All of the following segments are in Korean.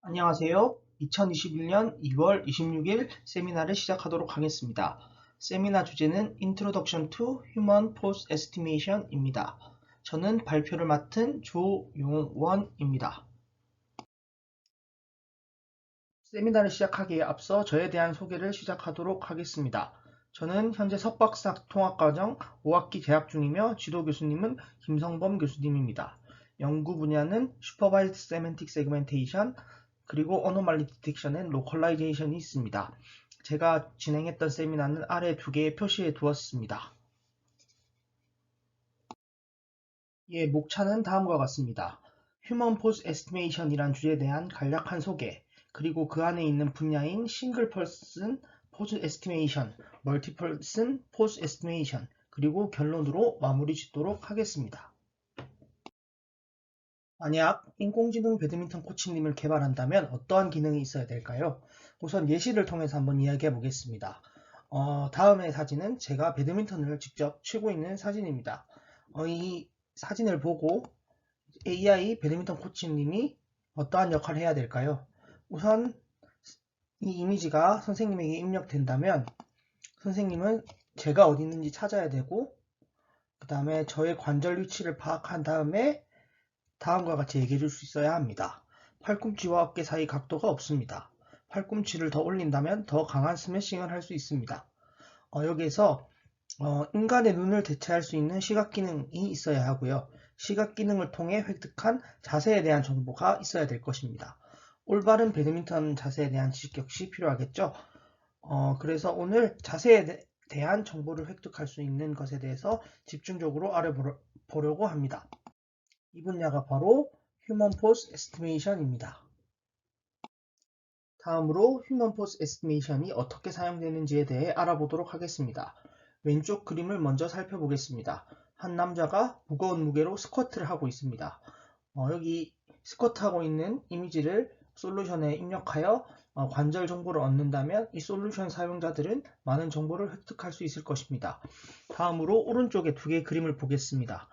안녕하세요. 2021년 2월 26일 세미나를 시작하도록 하겠습니다. 세미나 주제는 Introduction to Human Pose Estimation입니다. 저는 발표를 맡은 조용원입니다. 세미나를 시작하기에 앞서 저에 대한 소개를 시작하도록 하겠습니다. 저는 현재 석박사 통합과정 5학기 재학 중이며 지도 교수님은 김성범 교수님입니다. 연구 분야는 Supervised Semantic Segmentation 그리고 Anomaly Detection and Localization이 있습니다. 제가 진행했던 세미나는 아래 두 개의 표시해 두었습니다. 예, 목차는 다음과 같습니다. Human Pose Estimation이란 주제에 대한 간략한 소개, 그리고 그 안에 있는 분야인 Single Person Pose Estimation, Multiple Person Pose Estimation, 그리고 결론으로 마무리 짓도록 하겠습니다. 만약 인공지능 배드민턴 코치님을 개발한다면 어떠한 기능이 있어야 될까요? 우선 예시를 통해서 한번 이야기해 보겠습니다. 다음의 사진은 제가 배드민턴을 직접 치고 있는 사진입니다. 이 사진을 보고 AI 배드민턴 코치님이 어떠한 역할을 해야 될까요? 우선 이 이미지가 선생님에게 입력된다면 선생님은 제가 어디 있는지 찾아야 되고 그 다음에 저의 관절 위치를 파악한 다음에 다음과 같이 얘기해 줄 수 있어야 합니다. 팔꿈치와 어깨 사이 각도가 없습니다. 팔꿈치를 더 올린다면 더 강한 스매싱을 할 수 있습니다. 여기에서 인간의 눈을 대체할 수 있는 시각 기능이 있어야 하고요. 시각 기능을 통해 획득한 자세에 대한 정보가 있어야 될 것입니다. 올바른 배드민턴 자세에 대한 지식 역시 필요하겠죠. 그래서 오늘 자세에 대한 정보를 획득할 수 있는 것에 대해서 집중적으로 알아보려고 합니다. 이 분야가 바로 Human Pose Estimation입니다. 다음으로 Human Pose Estimation이 어떻게 사용되는지에 대해 알아보도록 하겠습니다. 왼쪽 그림을 먼저 살펴보겠습니다. 한 남자가 무거운 무게로 스쿼트를 하고 있습니다. 여기 스쿼트하고 있는 이미지를 솔루션에 입력하여 관절 정보를 얻는다면 이 솔루션 사용자들은 많은 정보를 획득할 수 있을 것입니다. 다음으로 오른쪽에 두 개의 그림을 보겠습니다.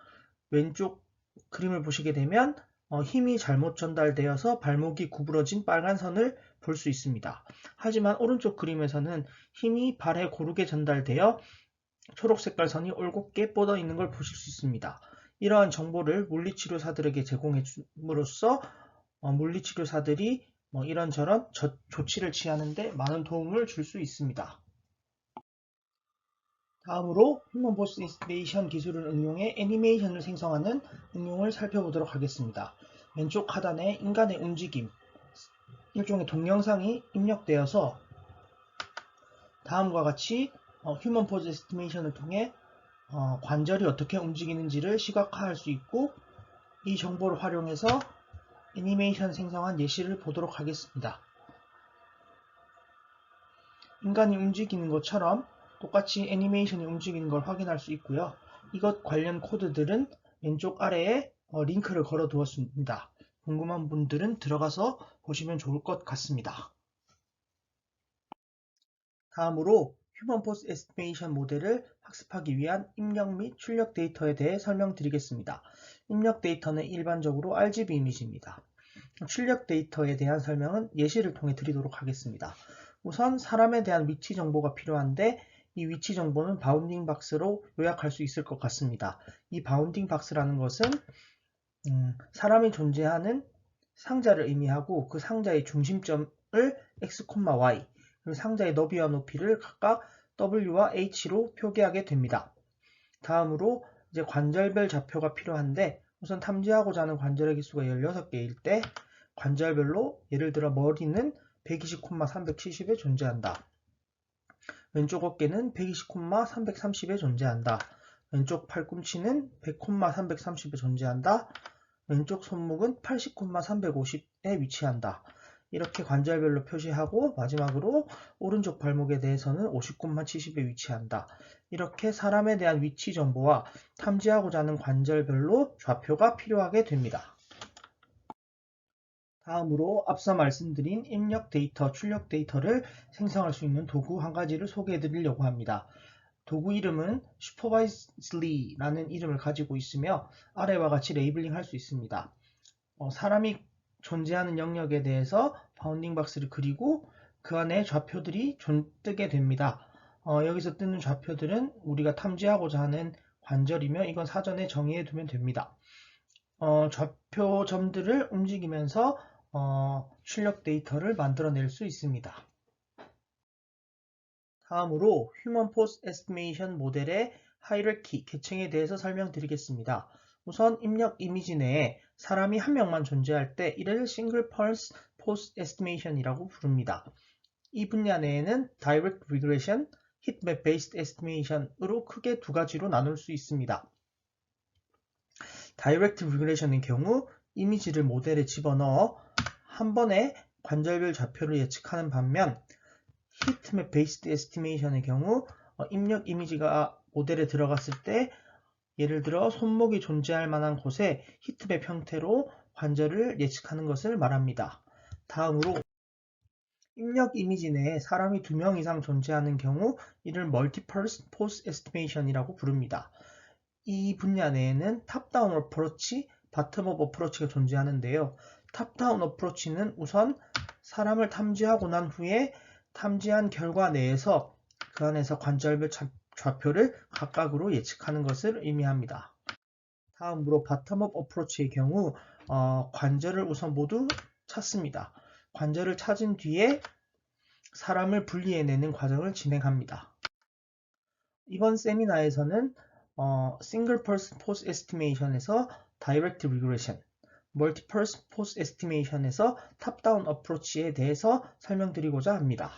왼쪽 그림을 보시게 되면 힘이 잘못 전달되어서 발목이 구부러진 빨간 선을 볼 수 있습니다. 하지만 오른쪽 그림에서는 힘이 발에 고르게 전달되어 초록 색깔 선이 올곧게 뻗어 있는 걸 보실 수 있습니다. 이러한 정보를 물리치료사들에게 제공해 줌으로써 물리치료사들이 이런저런 조치를 취하는 데 많은 도움을 줄 수 있습니다. 다음으로 휴먼 보스 인스피레이션 기술을 응용해 애니메이션을 생성하는 응용을 살펴보도록 하겠습니다. 왼쪽 하단에 인간의 움직임, 일종의 동영상이 입력되어서 다음과 같이 휴먼 포즈 에스티메이션을 통해 관절이 어떻게 움직이는지를 시각화할 수 있고 이 정보를 활용해서 애니메이션 생성한 예시를 보도록 하겠습니다. 인간이 움직이는 것처럼 똑같이 애니메이션이 움직이는 걸 확인할 수 있고요. 이것 관련 코드들은 왼쪽 아래에 링크를 걸어 두었습니다. 궁금한 분들은 들어가서 보시면 좋을 것 같습니다. 다음으로 휴먼 포스 에스티메이션 모델을 학습하기 위한 입력 및 출력 데이터에 대해 설명드리겠습니다. 입력 데이터는 일반적으로 RGB 이미지입니다. 출력 데이터에 대한 설명은 예시를 통해 드리도록 하겠습니다. 우선 사람에 대한 위치 정보가 필요한데 이 위치 정보는 바운딩 박스로 요약할 수 있을 것 같습니다. 이 바운딩 박스라는 것은 사람이 존재하는 상자를 의미하고 그 상자의 중심점을 x, y 그리고 상자의 너비와 높이를 각각 w와 h로 표기하게 됩니다. 다음으로 이제 관절별 좌표가 필요한데 우선 탐지하고자 하는 관절의 개수가 16개일 때 관절별로 예를 들어 머리는 120,370에 존재한다. 왼쪽 어깨는 120,330에 존재한다. 왼쪽 팔꿈치는 100,330에 존재한다. 왼쪽 손목은 80,350에 위치한다. 이렇게 관절별로 표시하고 마지막으로 오른쪽 발목에 대해서는 50,70에 위치한다. 이렇게 사람에 대한 위치 정보와 탐지하고자 하는 관절별로 좌표가 필요하게 됩니다. 다음으로 앞서 말씀드린 입력 데이터, 출력 데이터를 생성할 수 있는 도구 한 가지를 소개해 드리려고 합니다. 도구 이름은 Supervisedly라는 이름을 가지고 있으며 아래와 같이 레이블링 할 수 있습니다. 사람이 존재하는 영역에 대해서 바운딩 박스를 그리고 그 안에 좌표들이 뜨게 됩니다. 여기서 뜨는 좌표들은 우리가 탐지하고자 하는 관절이며 이건 사전에 정의해 두면 됩니다. 좌표점들을 움직이면서 출력 데이터를 만들어낼 수 있습니다. 다음으로 휴먼 포스 에스티메이션 모델의 하이라키, 계층에 대해서 설명드리겠습니다. 우선 입력 이미지 내에 사람이 한 명만 존재할 때 이를 싱글 펄스 포스 에스티메이션이라고 부릅니다. 이 분야 내에는 다이렉트 리그레션, 히트맵 베이스드 에스티메이션으로 크게 두 가지로 나눌 수 있습니다. 다이렉트 리그레션의 경우 이미지를 모델에 집어넣어 한 번에 관절별 좌표를 예측하는 반면 히트맵 베이스드 에스티메이션의 경우 입력 이미지가 모델에 들어갔을 때 예를 들어 손목이 존재할 만한 곳에 히트맵 형태로 관절을 예측하는 것을 말합니다. 다음으로 입력 이미지 내에 사람이 2명 이상 존재하는 경우 이를 멀티펄스 포스 에스티메이션이라고 부릅니다. 이 분야 내에는 탑다운 어프로치, 바텀업 어프로치가 존재하는데요. 탑다운 어프로치는 우선 사람을 탐지하고 난 후에 탐지한 결과 내에서 그 안에서 관절별 좌표를 각각으로 예측하는 것을 의미합니다. 다음으로 바텀업 어프로치의 경우 관절을 우선 모두 찾습니다. 관절을 찾은 뒤에 사람을 분리해내는 과정을 진행합니다. 이번 세미나에서는 싱글 펄슨 포스 에스티메이션에서 다이렉트 리그레션, 멀티 펄슨 포스 에스티메이션에서 탑다운 어프로치에 대해서 설명드리고자 합니다.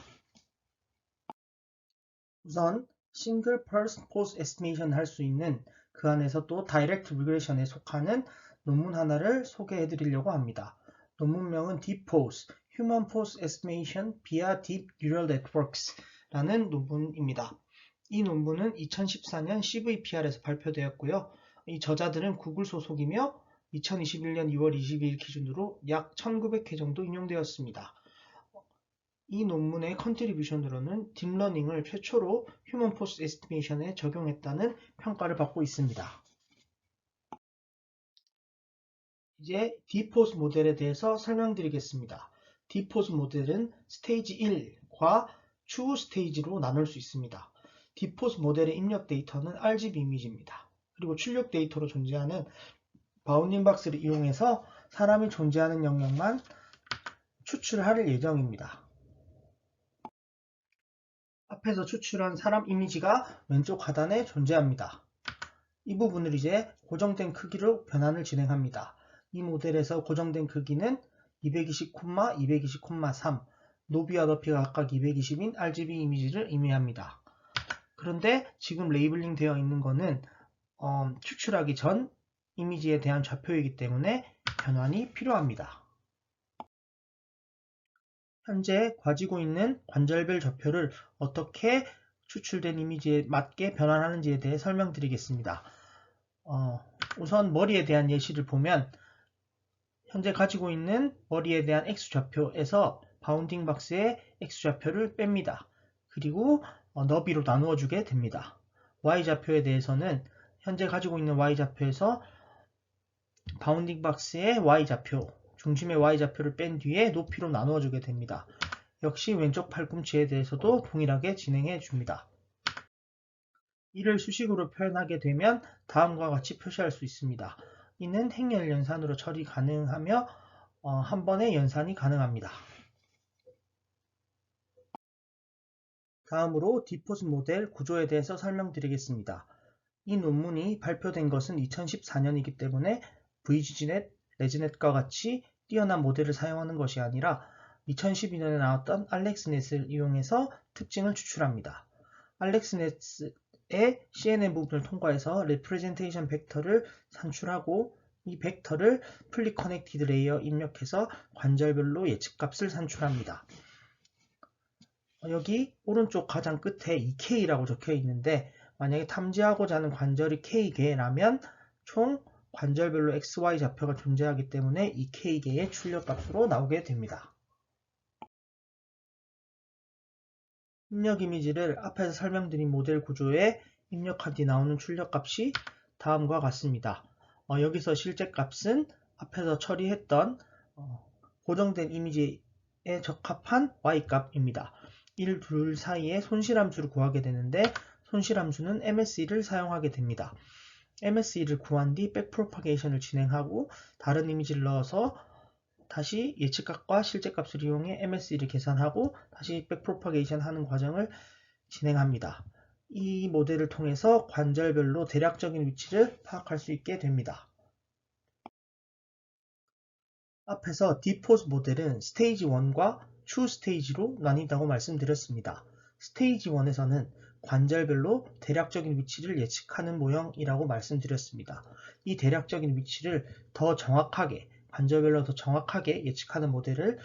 우선 싱글 펄슨 포스 에스티메이션 할 수 있는 그 안에서 또 다이렉트 리그레션에 속하는 논문 하나를 소개해 드리려고 합니다. 논문명은 DPOS, Human Pose Estimation via Deep Neural Networks 라는 논문입니다. 이 논문은 2014년 CVPR에서 발표되었고요. 이 저자들은 구글 소속이며 2021년 2월 22일 기준으로 약 1900회 정도 인용되었습니다. 이 논문의 컨트리뷰션으로는 딥러닝을 최초로 휴먼 포스 에스티메이션에 적용했다는 평가를 받고 있습니다. 이제 디포스 모델에 대해서 설명드리겠습니다. 디포스 모델은 스테이지 1과 추후 스테이지로 나눌 수 있습니다. 디포스 모델의 입력 데이터는 RGB 이미지입니다. 그리고 출력 데이터로 존재하는 바운딩 박스를 이용해서 사람이 존재하는 영역만 추출할 예정입니다. 앞에서 추출한 사람 이미지가 왼쪽 하단에 존재합니다. 이 부분을 이제 고정된 크기로 변환을 진행합니다. 이 모델에서 고정된 크기는 220, 220, 3, 높이와 높이가 각각 220인 RGB 이미지를 의미합니다. 그런데 지금 레이블링 되어 있는 것은 추출하기 전 이미지에 대한 좌표이기 때문에 변환이 필요합니다. 현재 가지고 있는 관절별 좌표를 어떻게 추출된 이미지에 맞게 변환하는지에 대해 설명드리겠습니다. 우선 머리에 대한 예시를 보면 현재 가지고 있는 머리에 대한 X좌표에서 바운딩 박스의 X좌표를 뺍니다. 그리고 너비로 나누어 주게 됩니다. Y좌표에 대해서는 현재 가지고 있는 Y좌표에서 바운딩 박스의 Y좌표, 중심의 Y좌표를 뺀 뒤에 높이로 나누어 주게 됩니다. 역시 왼쪽 팔꿈치에 대해서도 동일하게 진행해 줍니다. 이를 수식으로 표현하게 되면 다음과 같이 표시할 수 있습니다. 이는 행렬 연산으로 처리 가능하며 한 번의 연산이 가능합니다. 다음으로 디포스 모델 구조에 대해서 설명드리겠습니다. 이 논문이 발표된 것은 2014년이기 때문에 VGGNet, 레즈넷과 같이 뛰어난 모델을 사용하는 것이 아니라 2012년에 나왔던 알렉스넷을 이용해서 특징을 추출합니다. 알렉스넷의 CNN 부분을 통과해서 레프레젠테이션 벡터를 산출하고 이 벡터를 풀리 커넥티드 레이어 입력해서 관절별로 예측값을 산출합니다. 여기 오른쪽 가장 끝에 2K라고 적혀 있는데 만약에 탐지하고자 하는 관절이 K개라면 총 관절별로 XY 좌표가 존재하기 때문에 2K개의 출력값으로 나오게 됩니다. 입력 이미지를 앞에서 설명드린 모델 구조에 입력한 뒤 나오는 출력값이 다음과 같습니다. 여기서 실제 값은 앞에서 처리했던 고정된 이미지에 적합한 y값입니다. 1, 2 사이에 손실함수를 구하게 되는데 손실함수는 MSE를 사용하게 됩니다. MSE를 구한 뒤 백프로파게이션을 진행하고 다른 이미지를 넣어서 다시 예측값과 실제값을 이용해 MSE를 계산하고 다시 백프로파게이션 하는 과정을 진행합니다. 이 모델을 통해서 관절별로 대략적인 위치를 파악할 수 있게 됩니다. 앞에서 디포스 모델은 스테이지 1과 추 스테이지로 나뉜다고 말씀드렸습니다. 스테이지 1에서는 관절별로 대략적인 위치를 예측하는 모형이라고 말씀드렸습니다. 이 대략적인 위치를 더 정확하게, 관절별로 더 정확하게 예측하는 모델을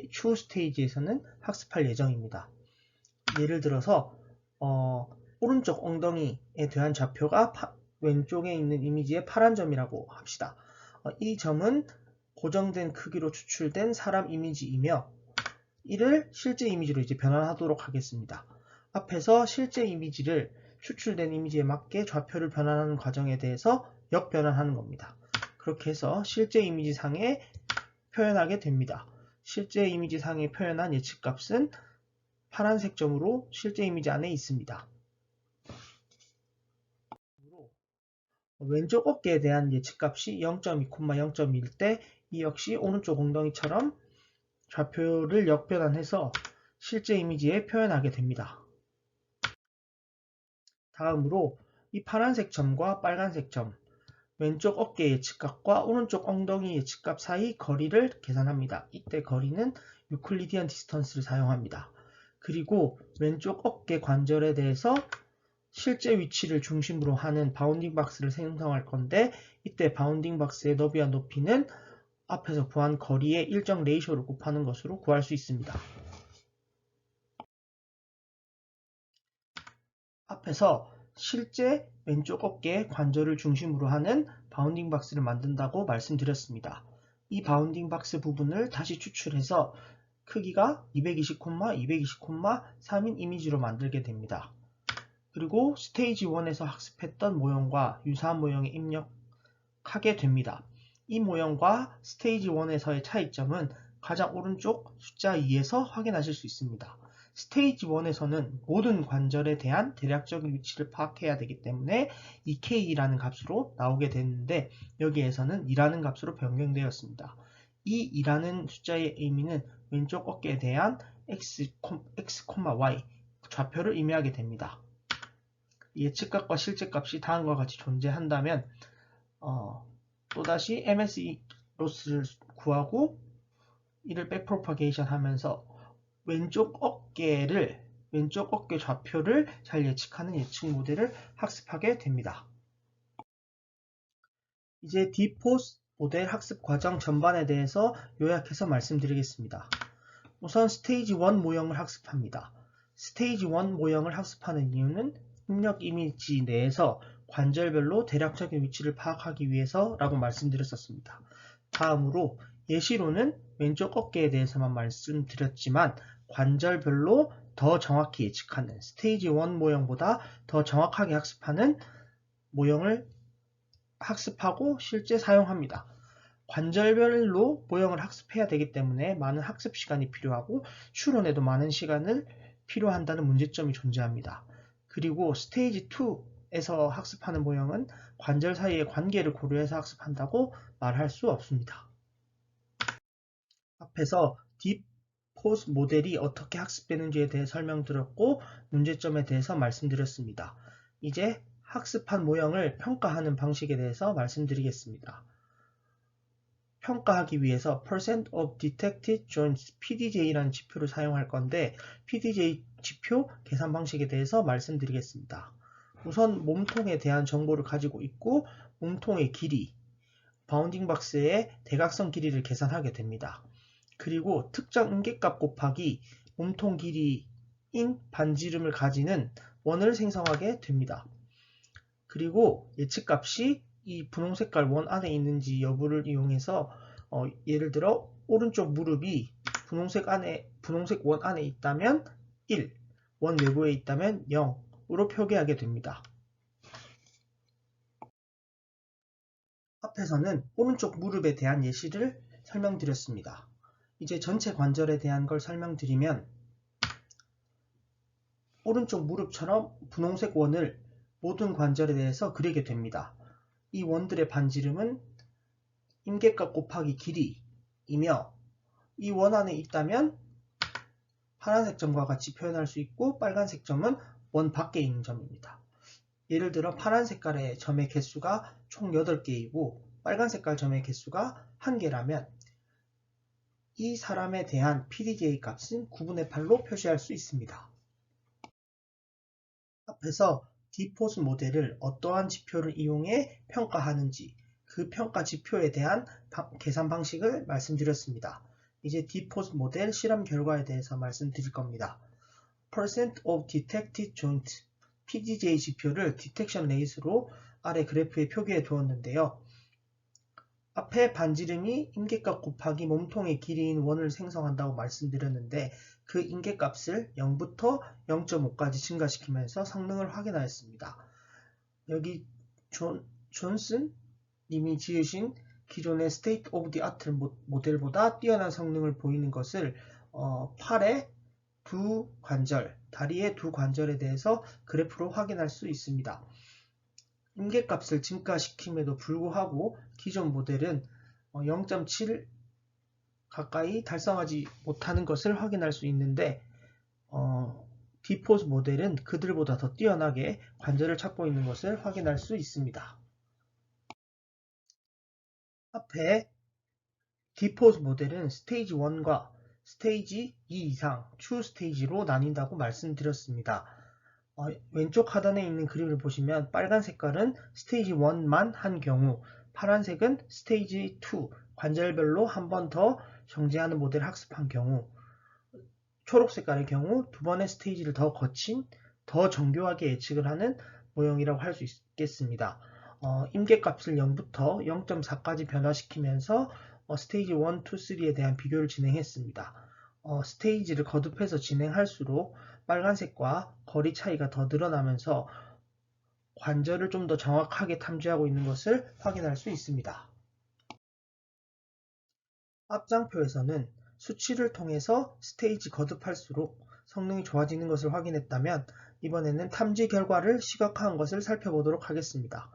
추 스테이지에서는 학습할 예정입니다. 예를 들어서 오른쪽 엉덩이에 대한 좌표가 왼쪽에 있는 이미지의 파란 점이라고 합시다. 이 점은 고정된 크기로 추출된 사람 이미지이며 이를 실제 이미지로 이제 변환하도록 하겠습니다. 앞에서 실제 이미지를 추출된 이미지에 맞게 좌표를 변환하는 과정에 대해서 역변환하는 겁니다. 그렇게 해서 실제 이미지 상에 표현하게 됩니다. 실제 이미지 상에 표현한 예측값은 파란색 점으로 실제 이미지 안에 있습니다. 왼쪽 어깨에 대한 예측값이 0.2, 0.1일 때 이 역시 오른쪽 엉덩이처럼 좌표를 역변환해서 실제 이미지에 표현하게 됩니다. 다음으로 이 파란색 점과 빨간색 점, 왼쪽 어깨 예측값과 오른쪽 엉덩이 예측값 사이 거리를 계산합니다. 이때 거리는 유클리디안 디스턴스를 사용합니다. 그리고 왼쪽 어깨 관절에 대해서 실제 위치를 중심으로 하는 바운딩 박스를 생성할 건데 이때 바운딩 박스의 너비와 높이는 앞에서 구한 거리의 일정 레이쇼를 곱하는 것으로 구할 수 있습니다. 앞에서 실제 왼쪽 어깨 관절을 중심으로 하는 바운딩 박스를 만든다고 말씀드렸습니다. 이 바운딩 박스 부분을 다시 추출해서 크기가 220, 220, 3인 이미지로 만들게 됩니다. 그리고 스테이지 1에서 학습했던 모형과 유사한 모형에 입력하게 됩니다. 이 모형과 스테이지 1에서의 차이점은 가장 오른쪽 숫자 2에서 확인하실 수 있습니다. 스테이지 1에서는 모든 관절에 대한 대략적인 위치를 파악해야 되기 때문에 EK라는 값으로 나오게 되는데 여기에서는 2라는 값으로 변경되었습니다. 이 2라는 숫자의 의미는 왼쪽 어깨에 대한 x, y 좌표를 의미하게 됩니다. 예측값과 실제값이 다음과 같이 존재한다면 또다시 MSE 로스를 구하고 이를 백프로파게이션 하면서 왼쪽 어깨 좌표를 잘 예측하는 예측 모델을 학습하게 됩니다. 이제 디포스 모델 학습 과정 전반에 대해서 요약해서 말씀드리겠습니다. 우선 스테이지 1 모형을 학습합니다. 스테이지 1 모형을 학습하는 이유는 입력 이미지 내에서 관절별로 대략적인 위치를 파악하기 위해서라고 말씀드렸었습니다. 다음으로 예시로는 왼쪽 어깨에 대해서만 말씀드렸지만 관절별로 더 정확히 예측하는 스테이지 1 모형보다 더 정확하게 학습하는 모형을 학습하고 실제 사용합니다. 관절별로 모형을 학습해야 되기 때문에 많은 학습 시간이 필요하고 추론에도 많은 시간을 필요한다는 문제점이 존재합니다. 그리고 스테이지 2에서 학습하는 모형은 관절 사이의 관계를 고려해서 학습한다고 말할 수 없습니다. 앞에서 디포스 모델이 어떻게 학습되는지에 대해 설명드렸고 문제점에 대해서 말씀드렸습니다. 이제 학습한 모형을 평가하는 방식에 대해서 말씀드리겠습니다. 평가하기 위해서 percent of detected joints PDJ라는 지표를 사용할 건데 PDJ 지표 계산 방식에 대해서 말씀드리겠습니다. 우선 몸통에 대한 정보를 가지고 있고 몸통의 길이, 바운딩 박스의 대각선 길이를 계산하게 됩니다. 그리고 특정 음계값 곱하기 몸통 길이인 반지름을 가지는 원을 생성하게 됩니다. 그리고 예측값이 이 분홍 색깔 원 안에 있는지 여부를 이용해서 예를 들어 오른쪽 무릎이 분홍색 원 안에 있다면 1, 원 외부에 있다면 0으로 표기하게 됩니다. 앞에서는 오른쪽 무릎에 대한 예시를 설명드렸습니다. 이제 전체 관절에 대한 걸 설명드리면 오른쪽 무릎처럼 분홍색 원을 모든 관절에 대해서 그리게 됩니다. 이 원들의 반지름은 임계값 곱하기 길이이며 이 원 안에 있다면 파란색 점과 같이 표현할 수 있고 빨간색 점은 원 밖에 있는 점입니다. 예를 들어 파란 색깔의 점의 개수가 총 8개이고 빨간 색깔 점의 개수가 1개라면 이 사람에 대한 PDJ 값은 9분의 8로 표시할 수 있습니다. 앞에서 디포스 모델을 어떠한 지표를 이용해 평가하는지 그 평가 지표에 대한 계산 방식을 말씀드렸습니다. 이제 디포스 모델 실험 결과에 대해서 말씀드릴 겁니다. Percent of Detected Joint PDJ 지표를 디텍션 레이스로 아래 그래프에 표기해 두었는데요. 앞에 반지름이 임계값 곱하기 몸통의 길이인 원을 생성한다고 말씀드렸는데 그 임계값을 0부터 0.5까지 증가시키면서 성능을 확인하였습니다. 여기 존슨 님이 지으신 기존의 스테이트 오브 디 아트 모델보다 뛰어난 성능을 보이는 것을 팔의 두 관절, 다리의 두 관절에 대해서 그래프로 확인할 수 있습니다. 임계값을 증가시킴에도 불구하고 기존 모델은 0.7 가까이 달성하지 못하는 것을 확인할 수 있는데 디포스 모델은 그들보다 더 뛰어나게 관절을 찾고 있는 것을 확인할 수 있습니다. 앞에 디포스 모델은 스테이지 1과 스테이지 2 이상 추 스테이지로 나뉜다고 말씀드렸습니다. 왼쪽 하단에 있는 그림을 보시면 빨간 색깔은 스테이지 1만 한 경우, 파란색은 스테이지 2 관절별로 한 번 더 정제하는 모델을 학습한 경우, 초록 색깔의 경우 두 번의 스테이지를 더 거친, 더 정교하게 예측을 하는 모형이라고 할 수 있겠습니다. 임계값을 0부터 0.4까지 변화시키면서 스테이지 1, 2, 3에 대한 비교를 진행했습니다. 스테이지를 거듭해서 진행할수록 빨간색과 거리 차이가 더 늘어나면서 관절을 좀 더 정확하게 탐지하고 있는 것을 확인할 수 있습니다. 앞장표에서는 수치를 통해서 스테이지 거듭할수록 성능이 좋아지는 것을 확인했다면 이번에는 탐지 결과를 시각화한 것을 살펴보도록 하겠습니다.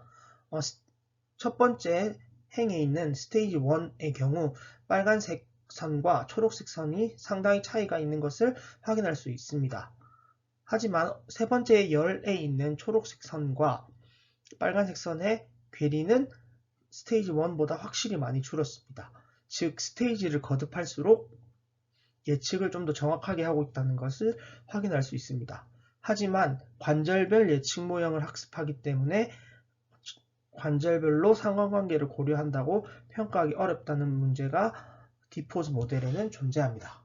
첫 번째 행에 있는 스테이지 1의 경우 빨간색 선과 초록색 선이 상당히 차이가 있는 것을 확인할 수 있습니다. 하지만 세 번째 열에 있는 초록색 선과 빨간색 선의 괴리는 스테이지 1보다 확실히 많이 줄었습니다. 즉 스테이지를 거듭할수록 예측을 좀 더 정확하게 하고 있다는 것을 확인할 수 있습니다. 하지만 관절별 예측 모형을 학습하기 때문에 관절별로 상관관계를 고려한다고 평가하기 어렵다는 문제가 디포스 모델에는 존재합니다.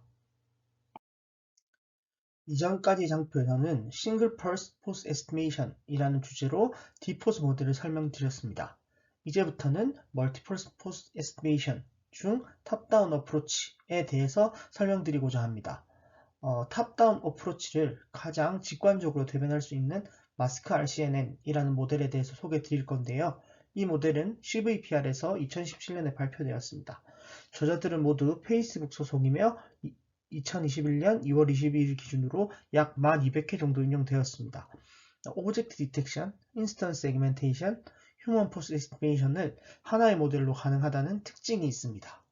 이전까지 장표에서는 Single Post Estimation 이라는 주제로 디포스 모델을 설명드렸습니다. 이제부터는 Multiple Post Estimation 중 탑다운 어프로치에 대해서 설명드리고자 합니다. 탑다운 어프로치를 가장 직관적으로 대변할 수 있는 마스크 RCNN 이라는 모델에 대해서 소개해 드릴 건데요. 이 모델은 CVPR에서 2017년에 발표되었습니다. 저자들은 모두 페이스북 소속이며 2021년 2월 22일 기준으로 약 1200회 정도 운영되었습니다. 오브젝트 디텍션, 인스턴스 세그멘테이션, 휴먼 포스 에스티메이션을 하나의 모델로 가능하다는 특징이 있습니다.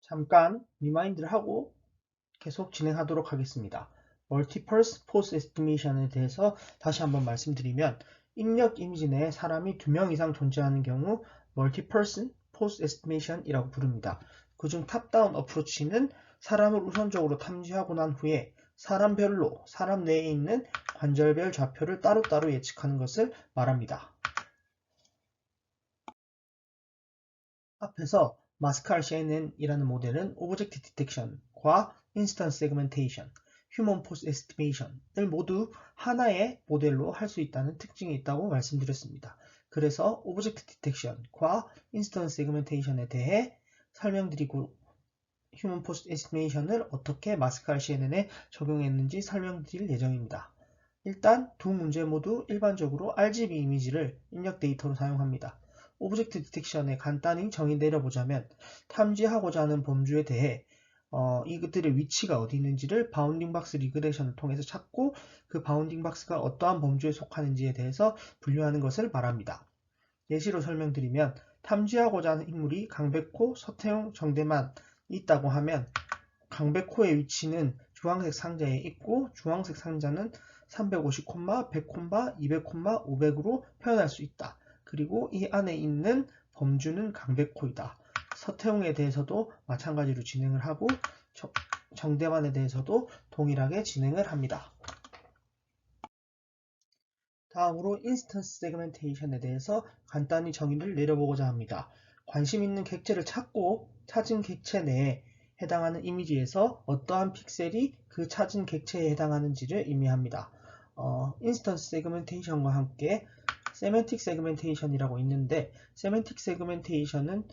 잠깐 리마인드를 하고 계속 진행하도록 하겠습니다. 멀티펄스 포스 에스티메이션에 대해서 다시 한번 말씀드리면 입력 이미지 내에 사람이 2명 이상 존재하는 경우 멀티펄슨 포스 에스티메이션이라고 부릅니다. 그중 탑다운 어프로치는 사람을 우선적으로 탐지하고 난 후에 사람별로 사람 내에 있는 관절별 좌표를 따로따로 예측하는 것을 말합니다. 앞에서 마스크 RCNN이라는 모델은 오브젝트 디텍션과 인스턴스 세그멘테이션, 휴먼 포스 에스티메이션을 모두 하나의 모델로 할 수 있다는 특징이 있다고 말씀드렸습니다. 그래서 오브젝트 디텍션과 인스턴스 세그멘테이션에 대해 설명드리고 휴먼 포스 에스티메이션을 어떻게 마스크 RCNN에 적용했는지 설명드릴 예정입니다. 일단 두 문제 모두 일반적으로 RGB 이미지를 입력 데이터로 사용합니다. 오브젝트 디텍션에 간단히 정의 내려보자면 탐지하고자 하는 범주에 대해 이것들의 위치가 어디 있는지를 바운딩 박스 리그레션을 통해서 찾고 그 바운딩 박스가 어떠한 범주에 속하는지에 대해서 분류하는 것을 말합니다. 예시로 설명드리면 탐지하고자 하는 인물이 강백호, 서태웅, 정대만이 있다고 하면 강백호의 위치는 주황색 상자에 있고 주황색 상자는 350 콤마, 100 콤마, 200 콤마, 500으로 표현할 수 있다. 그리고 이 안에 있는 범주는 강백호이다. 서태웅에 대해서도 마찬가지로 진행을 하고 정대만에 대해서도 동일하게 진행을 합니다. 다음으로 인스턴스 세그멘테이션에 대해서 간단히 정의를 내려보고자 합니다. 관심 있는 객체를 찾고 찾은 객체 내에 해당하는 이미지에서 어떠한 픽셀이 그 찾은 객체에 해당하는지를 의미합니다. 인스턴스 세그멘테이션과 함께 세멘틱 세그멘테이션이라고 있는데 세멘틱 세그멘테이션은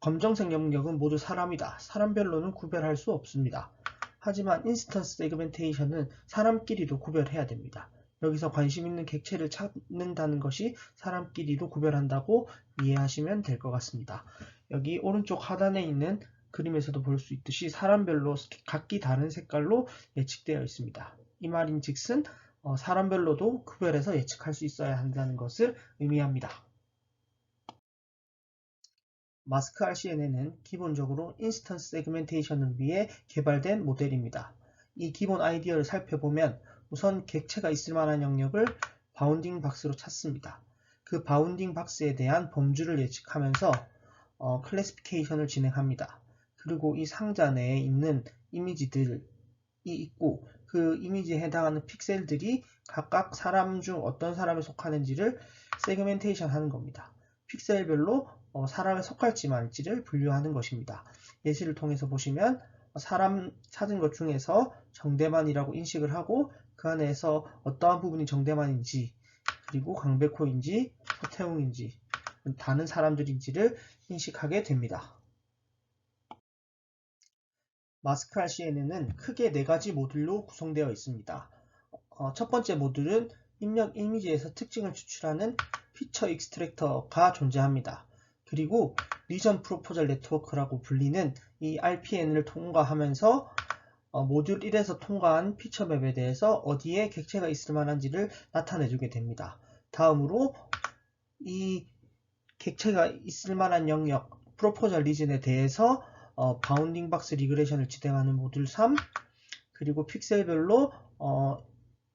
검정색 영역은 모두 사람이다. 사람별로는 구별할 수 없습니다. 하지만 인스턴스 세그멘테이션은 사람끼리도 구별해야 됩니다. 여기서 관심 있는 객체를 찾는다는 것이 사람끼리도 구별한다고 이해하시면 될 것 같습니다. 여기 오른쪽 하단에 있는 그림에서도 볼 수 있듯이 사람별로 각기 다른 색깔로 예측되어 있습니다. 이 말인즉슨 사람별로도 구별해서 예측할 수 있어야 한다는 것을 의미합니다. 마스크 RCNN은 기본적으로 인스턴스 세그멘테이션을 위해 개발된 모델입니다. 이 기본 아이디어를 살펴보면 우선 객체가 있을 만한 영역을 바운딩 박스로 찾습니다. 그 바운딩 박스에 대한 범주를 예측하면서 클래시피케이션을 진행합니다. 그리고 이 상자 내에 있는 이미지들이 있고 그 이미지에 해당하는 픽셀들이 각각 사람 중 어떤 사람에 속하는지를 세그멘테이션 하는 겁니다. 픽셀별로 사람에 속할지 말지를 분류하는 것입니다. 예시를 통해서 보시면 사람 찾은 것 중에서 정대만이라고 인식을 하고 그 안에서 어떠한 부분이 정대만인지 그리고 강백호인지 서태웅인지 다른 사람들인지를 인식하게 됩니다. 마스크 RCNN은 크게 4가지 모듈로 구성되어 있습니다. 첫 번째 모듈은 입력 이미지에서 특징을 추출하는 피처 익스트랙터가 존재합니다. 그리고 리전 프로포절 네트워크라고 불리는 이 RPN을 통과하면서 모듈 1에서 통과한 피처 맵에 대해서 어디에 객체가 있을 만한지를 나타내주게 됩니다. 다음으로 이 객체가 있을 만한 영역 프로포절 리전에 대해서 바운딩 박스 리그레션을 진행하는 모듈 3 그리고 픽셀별로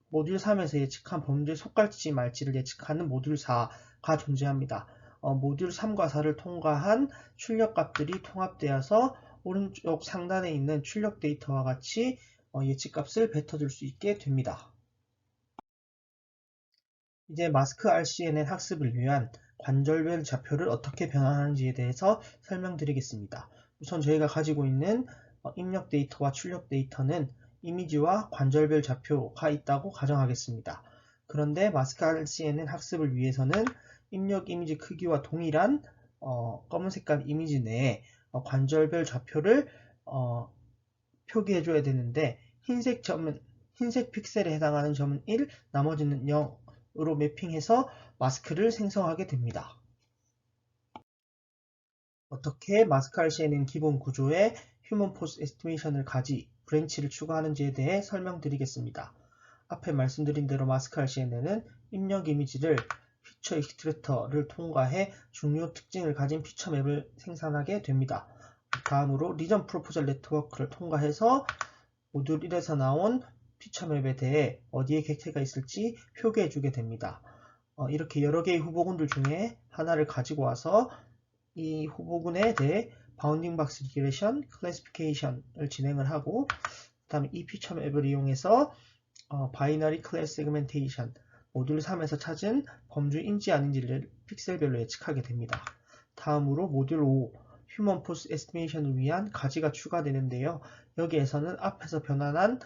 모듈 3에서 예측한 범주에 속할지 말지를 예측하는 모듈 4가 존재합니다. 모듈 3과 4를 통과한 출력값들이 통합되어서 오른쪽 상단에 있는 출력 데이터와 같이 예측값을 뱉어줄 수 있게 됩니다. 이제 마스크 RCNN 학습을 위한 관절별 좌표를 어떻게 변환하는지에 대해서 설명드리겠습니다. 우선 저희가 가지고 있는 입력 데이터와 출력 데이터는 이미지와 관절별 좌표가 있다고 가정하겠습니다. 그런데 마스크 RCNN 학습을 위해서는 입력 이미지 크기와 동일한 검은 색깔 이미지 내에 관절별 좌표를 표기해줘야 되는데 흰색 픽셀에 해당하는 점은 1, 나머지는 0으로 매핑해서 마스크를 생성하게 됩니다. 어떻게 마스크 RCNN 기본 구조에 휴먼 포스 에스티메이션을 가지 브랜치를 추가하는지에 대해 설명드리겠습니다. 앞에 말씀드린 대로 마스크 RCNN은 입력 이미지를 피처 익스트랙터를 통과해 중요 특징을 가진 피처 맵을 생산하게 됩니다. 다음으로 리전 프로포절 네트워크를 통과해서 모듈 1에서 나온 피처 맵에 대해 어디에 객체가 있을지 표기해 주게 됩니다. 이렇게 여러 개의 후보군들 중에 하나를 가지고 와서 이 후보군에 대해 바운딩 박스 리그레션, 클래시피케이션을 진행을 하고 그 다음에 이 피처 맵을 이용해서 바이너리 클래스 세그멘테이션 모듈 3에서 찾은 범주인지 아닌지를 픽셀별로 예측하게 됩니다. 다음으로 모듈 5 휴먼 포스 에스티메이션을 위한 가지가 추가되는데요. 여기에서는 앞에서 변환한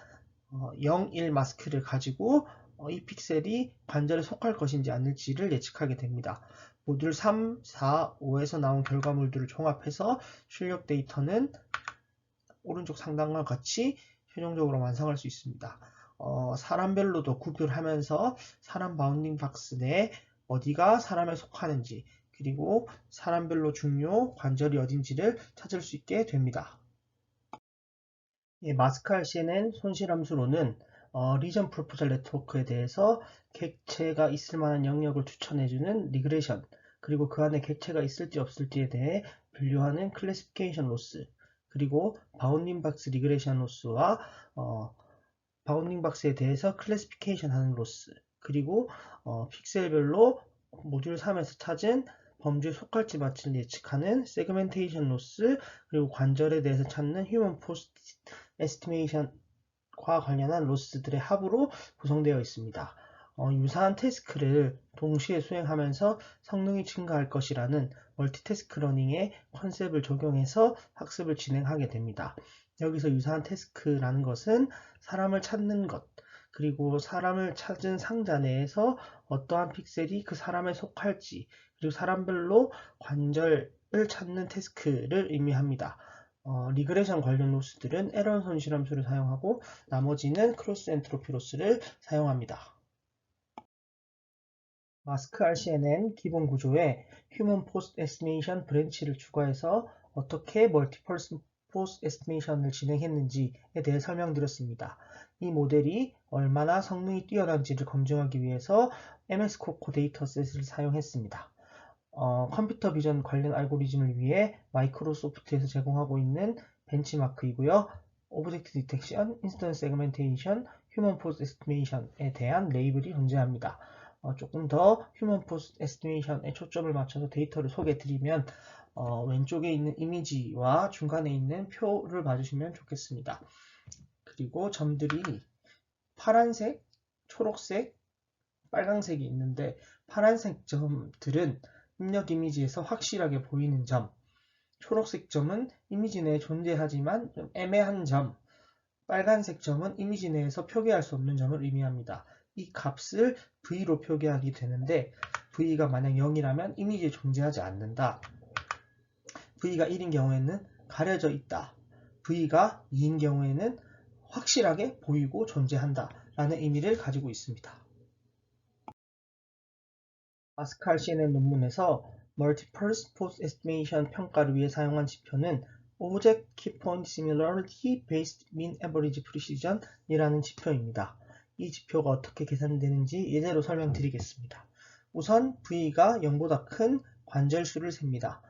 0, 1 마스크를 가지고 이 픽셀이 관절에 속할 것인지 아닐지를 예측하게 됩니다. 모듈 3, 4, 5에서 나온 결과물들을 종합해서 출력 데이터는 오른쪽 상단과 같이 최종적으로 완성할 수 있습니다. 사람별로도 구별하면서 사람 바운딩 박스 내에 어디가 사람에 속하는지 그리고 사람별로 중요 관절이 어딘지를 찾을 수 있게 됩니다. 마스칼 CNN 손실함수로는 리전 프로포절 네트워크에 대해서 객체가 있을 만한 영역을 추천해주는 리그레션, 그리고 그 안에 객체가 있을지 없을지에 대해 분류하는 클래시피케이션 로스, 그리고 바운딩 박스 리그레션 로스와 바운딩 박스에 대해서 클래시피케이션 하는 로스, 그리고 픽셀별로 모듈 3에서 찾은 범주에 속할지 마치를 예측하는 세그멘테이션 로스, 그리고 관절에 대해서 찾는 휴먼 포스트 에스티메이션과 관련한 로스들의 합으로 구성되어 있습니다. 유사한 태스크를 동시에 수행하면서 성능이 증가할 것이라는 멀티태스크 러닝의 컨셉을 적용해서 학습을 진행하게 됩니다. 여기서 유사한 태스크라는 것은 사람을 찾는 것, 그리고 사람을 찾은 상자 내에서 어떠한 픽셀이 그 사람에 속할지, 그리고 사람별로 관절을 찾는 태스크를 의미합니다. 리그레션 관련 로스들은 에런 손실함수를 사용하고 나머지는 크로스 엔트로피 로스를 사용합니다. 마스크 RCNN 기본 구조에 휴먼 포스트 에스티메이션 브랜치를 추가해서 어떻게 멀티펄스 포스트 에스티메이션을 진행했는지에 대해 설명드렸습니다. 이 모델이 얼마나 성능이 뛰어난지를 검증하기 위해서 MS 코코 데이터셋을 사용했습니다. 컴퓨터 비전 관련 알고리즘을 위해 마이크로소프트에서 제공하고 있는 벤치마크이고요. 오브젝트 디텍션, 인스턴스 세그멘테이션, 휴먼 포스 에스티메이션에 대한 레이블이 존재합니다. 조금 더 휴먼 포스 에스티메이션에 초점을 맞춰서 데이터를 소개해드리면 왼쪽에 있는 이미지와 중간에 있는 표를 봐주시면 좋겠습니다. 그리고 점들이 파란색, 초록색, 빨강색이 있는데 파란색 점들은 입력 이미지에서 확실하게 보이는 점, 초록색 점은 이미지 내에 존재하지만 좀 애매한 점, 빨간색 점은 이미지 내에서 표기할 수 없는 점을 의미합니다. 이 값을 V로 표기하게 되는데 V가 만약 0이라면 이미지에 존재하지 않는다. V가 1인 경우에는 가려져 있다. V가 2인 경우에는 확실하게 보이고 존재한다 라는 의미를 가지고 있습니다. 마스칼 CNN 논문에서 Multipulse Post Estimation 평가를 위해 사용한 지표는 Object Key Point Similarity Based Mean Average Precision 이라는 지표입니다. 이 지표가 어떻게 계산되는지 예제로 설명드리겠습니다. 우선 V가 0보다 큰 관절 수를 셉니다.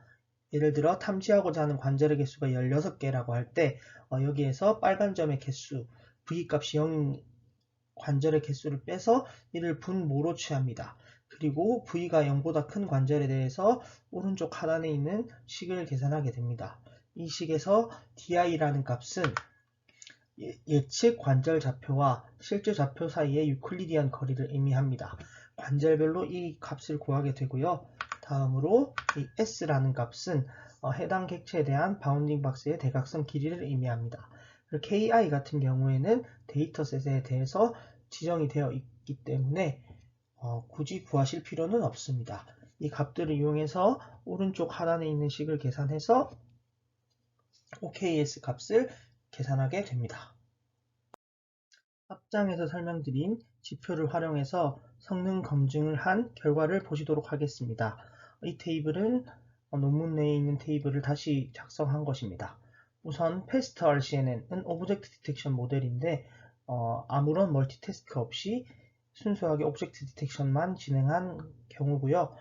예를 들어 탐지하고자 하는 관절의 개수가 16개라고 할 때 여기에서 빨간 점의 개수, V 값이 0인 관절의 개수를 빼서 이를 분모로 취합니다. 그리고 V가 0보다 큰 관절에 대해서 오른쪽 하단에 있는 식을 계산하게 됩니다. 이 식에서 di라는 값은 예측 관절 좌표와 실제 좌표 사이의 유클리디안 거리를 의미합니다. 관절별로 이 값을 구하게 되고요. 다음으로 이 s라는 값은 해당 객체에 대한 바운딩 박스의 대각선 길이를 의미합니다. ki 같은 경우에는 데이터셋에 대해서 지정이 되어 있기 때문에 굳이 구하실 필요는 없습니다. 이 값들을 이용해서 오른쪽 하단에 있는 식을 계산해서 OKS 값을 계산하게 됩니다. 앞장에서 설명드린 지표를 활용해서 성능 검증을 한 결과를 보시도록 하겠습니다. 이 테이블은 논문 내에 있는 테이블을 다시 작성한 것입니다. 우선 패스트 RCNN은 오브젝트 디텍션 모델인데 아무런 멀티태스크 없이 순수하게 오브젝트 디텍션만 진행한 경우고요.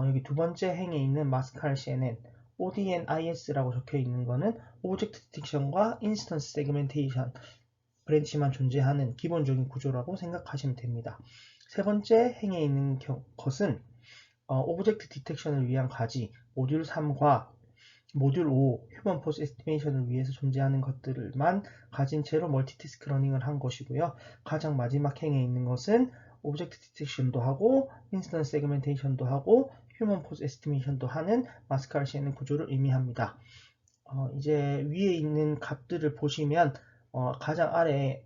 여기 두 번째 행에 있는 마스칼 CNN, ODNIS라고 적혀 있는 것은 오브젝트 디텍션과 인스턴스 세그멘테이션 브랜치만 존재하는 기본적인 구조라고 생각하시면 됩니다. 세 번째 행에 있는 것은 오브젝트 디텍션을 위한 과지 모듈 3과 모듈 5 휴먼 포스 에스티메이션을 위해서 존재하는 것들만 가진 채로 멀티태스크 러닝을 한 것이고요. 가장 마지막 행에 있는 것은 오브젝트 디텍션도 하고 인스턴스 세그멘테이션도 하고 휴먼 포스 에스티메이션도 하는 마스칼 CNN 구조를 의미합니다. 이제 위에 있는 값들을 보시면 가장 아래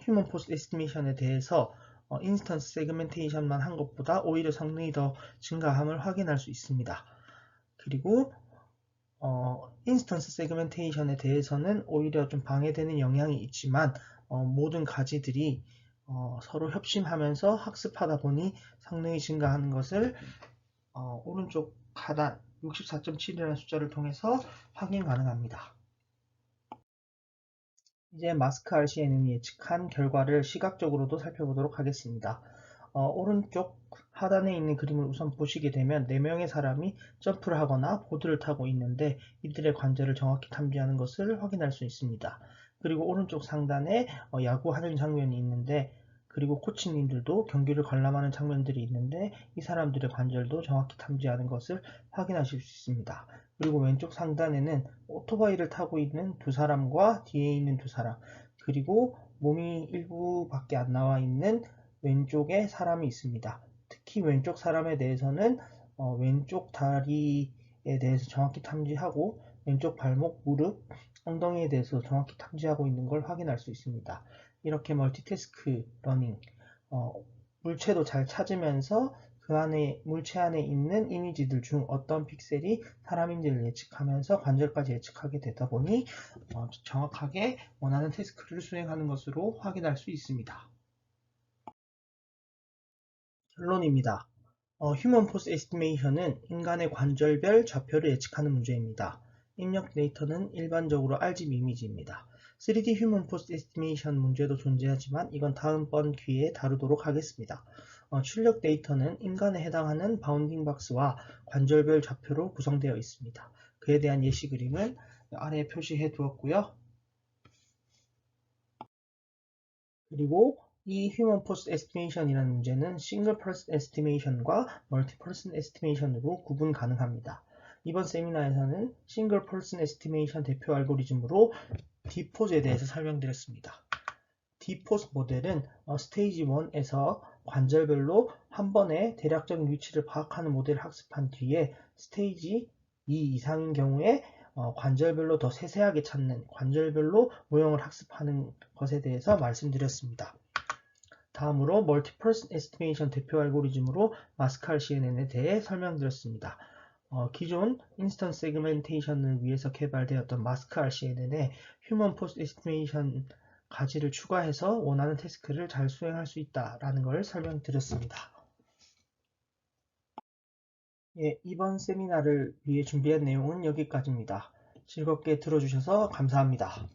휴먼 포스 에스티메이션에 대해서 인스턴스 세그멘테이션만 한 것보다 오히려 성능이 더 증가함을 확인할 수 있습니다. 그리고 인스턴스 세그멘테이션에 대해서는 오히려 좀 방해되는 영향이 있지만 모든 가지들이 서로 협심하면서 학습하다 보니 성능이 증가하는 것을 오른쪽 하단 64.7이라는 숫자를 통해서 확인 가능합니다. 이제 마스크 RCNN이 예측한 결과를 시각적으로도 살펴보도록 하겠습니다. 오른쪽 하단에 있는 그림을 우선 보시게 되면 4명의 사람이 점프를 하거나 보드를 타고 있는데 이들의 관절을 정확히 탐지하는 것을 확인할 수 있습니다. 그리고 오른쪽 상단에 야구하는 장면이 있는데, 그리고 코치님들도 경기를 관람하는 장면들이 있는데 이 사람들의 관절도 정확히 탐지하는 것을 확인하실 수 있습니다. 그리고 왼쪽 상단에는 오토바이를 타고 있는 두 사람과 뒤에 있는 두 사람, 그리고 몸이 일부밖에 안 나와 있는 왼쪽에 사람이 있습니다. 특히 왼쪽 사람에 대해서는 왼쪽 다리에 대해서 정확히 탐지하고 왼쪽 발목, 무릎, 엉덩이에 대해서 정확히 탐지하고 있는 걸 확인할 수 있습니다. 이렇게 멀티태스크 러닝, 물체도 잘 찾으면서 그 안에, 물체 안에 있는 이미지들 중 어떤 픽셀이 사람인지를 예측하면서 관절까지 예측하게 되다 보니 정확하게 원하는 태스크를 수행하는 것으로 확인할 수 있습니다. 결론입니다. 휴먼 포스 에스티메이션은 인간의 관절별 좌표를 예측하는 문제입니다. 입력 데이터는 일반적으로 RGB 이미지입니다. 3D 휴먼 포스 에스티메이션 문제도 존재하지만 이건 다음번 기회에 다루도록 하겠습니다. 출력 데이터는 인간에 해당하는 바운딩 박스와 관절별 좌표로 구성되어 있습니다. 그에 대한 예시 그림은 아래에 표시해 두었고요. 그리고 이 휴먼 포스 에스티메이션이라는 문제는 싱글 퍼슨 에스티메이션과 멀티 퍼슨 에스티메이션으로 구분 가능합니다. 이번 세미나에서는 싱글 퍼슨 에스티메이션 대표 알고리즘으로 디포즈에 대해서 설명드렸습니다. 디포즈 모델은 스테이지 1에서 관절별로 한 번에 대략적인 위치를 파악하는 모델을 학습한 뒤에 스테이지 2 이상인 경우에 관절별로 더 세세하게 찾는 관절별로 모형을 학습하는 것에 대해서 말씀드렸습니다. 다음으로 멀티 퍼슨 에스티메이션 대표 알고리즘으로 마스크 RCNN에 대해 설명드렸습니다. 기존 인스턴스 세그멘테이션을 위해서 개발되었던 마스크 RCNN에 휴먼 포스 에스티메이션 가지를 추가해서 원하는 태스크를 잘 수행할 수 있다라는 걸 설명드렸습니다. 예, 이번 세미나를 위해 준비한 내용은 여기까지입니다. 즐겁게 들어주셔서 감사합니다.